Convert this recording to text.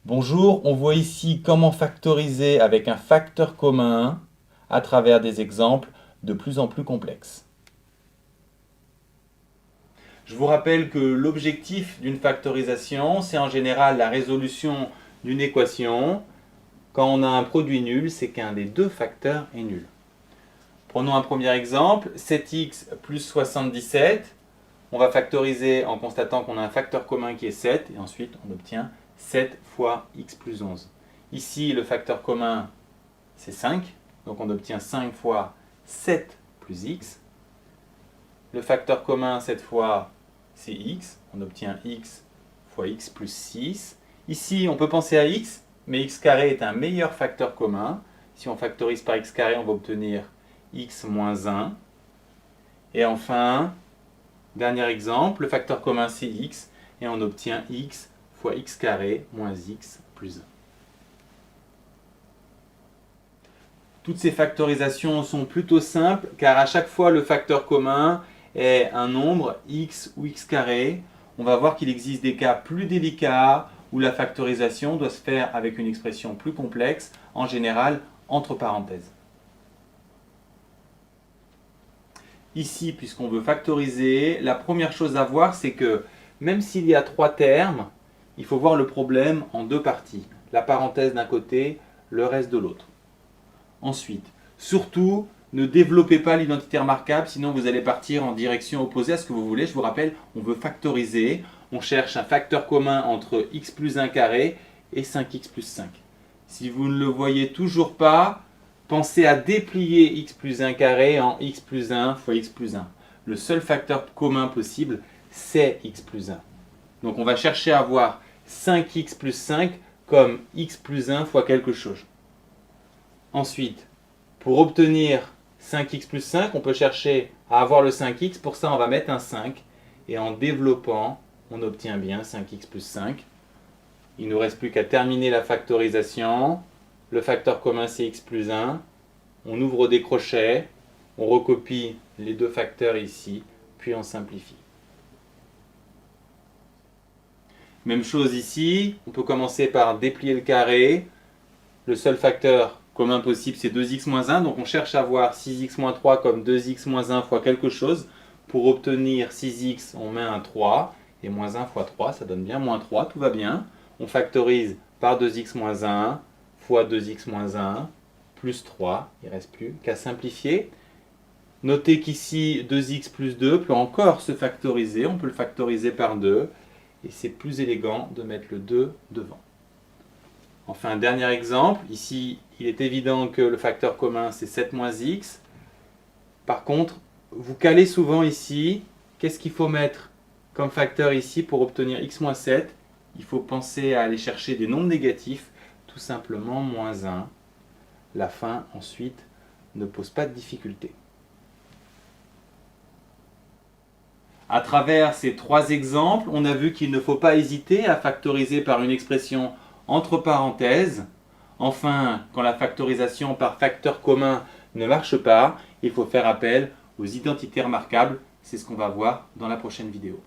Bonjour, on voit ici comment factoriser avec un facteur commun à travers des exemples de plus en plus complexes. Je vous rappelle que l'objectif d'une factorisation, c'est en général la résolution d'une équation. Quand on a un produit nul, c'est qu'un des deux facteurs est nul. Prenons un premier exemple, 7x plus 77. On va factoriser en constatant qu'on a un facteur commun qui est 7 et ensuite on obtient 7 fois x plus 11. Ici, le facteur commun, c'est 5, donc on obtient 5 fois 7 plus x. Le facteur commun, cette fois, c'est x, on obtient x fois x plus 6. Ici, on peut penser à x, mais x carré est un meilleur facteur commun. Si on factorise par x carré, on va obtenir x moins 1. Et enfin, dernier exemple, le facteur commun c'est x, et on obtient x fois x carré moins x plus 1. Toutes ces factorisations sont plutôt simples, car à chaque fois le facteur commun est un nombre, x ou x carré. On va voir qu'il existe des cas plus délicats, où la factorisation doit se faire avec une expression plus complexe, en général entre parenthèses. Ici, puisqu'on veut factoriser, la première chose à voir, c'est que même s'il y a 3 termes, il faut voir le problème en 2 parties. La parenthèse d'un côté, le reste de l'autre. Ensuite, surtout, ne développez pas l'identité remarquable, sinon vous allez partir en direction opposée à ce que vous voulez. Je vous rappelle, on veut factoriser. On cherche un facteur commun entre x plus 1 carré et 5x plus 5. Si vous ne le voyez toujours pas, pensez à déplier x plus 1 carré en x plus 1 fois x plus 1. Le seul facteur commun possible, c'est x plus 1. Donc on va chercher à avoir 5x plus 5 comme x plus 1 fois quelque chose. Ensuite, pour obtenir 5x plus 5, on peut chercher à avoir le 5x. Pour ça, on va mettre un 5. Et en développant, on obtient bien 5x plus 5. Il ne nous reste plus qu'à terminer la factorisation. Le facteur commun, c'est x plus 1. On ouvre des crochets. On recopie les deux facteurs ici. Puis on simplifie. Même chose ici. On peut commencer par déplier le carré. Le seul facteur commun possible, c'est 2x moins 1. Donc on cherche à voir 6x moins 3 comme 2x moins 1 fois quelque chose. Pour obtenir 6x, on met un 3. Et moins 1 fois 3, ça donne bien moins 3. Tout va bien. On factorise par 2x moins 1 fois 2x moins 1 plus 3. Il ne reste plus qu'à simplifier. Notez qu'ici, 2x plus 2 peut encore se factoriser. On peut le factoriser par 2. Et c'est plus élégant de mettre le 2 devant. Enfin, dernier exemple. Ici, il est évident que le facteur commun, c'est 7 moins x. Par contre, vous calez souvent ici. Qu'est-ce qu'il faut mettre comme facteur ici pour obtenir x moins 7? Il faut penser à aller chercher des nombres négatifs. Tout simplement moins 1. La fin, ensuite, ne pose pas de difficulté. À travers ces 3 exemples, on a vu qu'il ne faut pas hésiter à factoriser par une expression entre parenthèses. Enfin, quand la factorisation par facteur commun ne marche pas, il faut faire appel aux identités remarquables. C'est ce qu'on va voir dans la prochaine vidéo.